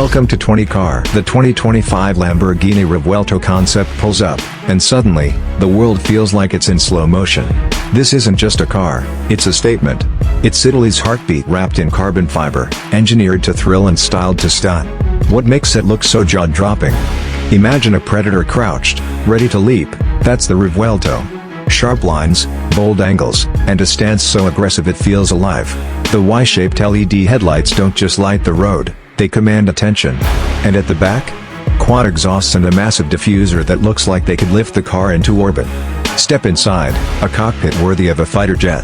Welcome to 20 Car. The 2025 Lamborghini Revuelto Concept pulls up, and suddenly, the world feels like it's in slow motion. This isn't just a car, it's a statement. It's Italy's heartbeat wrapped in carbon fiber, engineered to thrill and styled to stun. What makes it look so jaw-dropping? Imagine a predator crouched, ready to leap. That's the Revuelto. Sharp lines, bold angles, and a stance so aggressive it feels alive. The Y-shaped LED headlights don't just light the road, they command attention. And at the back? Quad exhausts and a massive diffuser that looks like they could lift the car into orbit. Step inside, a cockpit worthy of a fighter jet.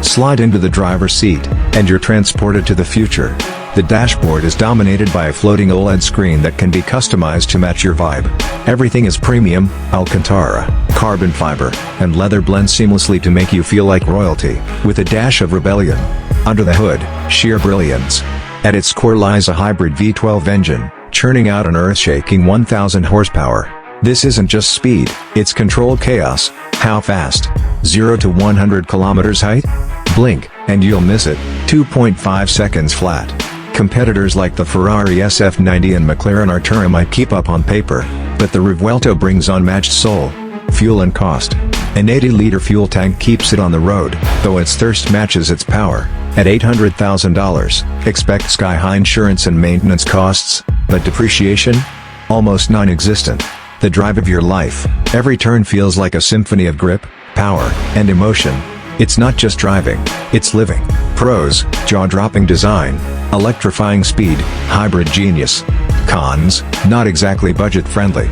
Slide into the driver's seat, and you're transported to the future. The dashboard is dominated by a floating OLED screen that can be customized to match your vibe. Everything is premium, Alcantara, carbon fiber, and leather blend seamlessly to make you feel like royalty, with a dash of rebellion. Under the hood, sheer brilliance. At its core lies a hybrid V12 engine, churning out an earth-shaking 1,000 horsepower. This isn't just speed, it's controlled chaos. How fast? 0 to 100 kilometers height? Blink, and you'll miss it. 2.5 seconds flat. Competitors like the Ferrari SF90 and McLaren Artura might keep up on paper, but the Revuelto brings unmatched soul, fuel and cost. An 80-liter fuel tank keeps it on the road, though its thirst matches its power. At $800,000, expect sky-high insurance and maintenance costs, but depreciation? Almost non-existent. The drive of your life. Every turn feels like a symphony of grip, power, and emotion. It's not just driving, it's living. Pros: jaw-dropping design, electrifying speed, hybrid genius. Cons: not exactly budget-friendly.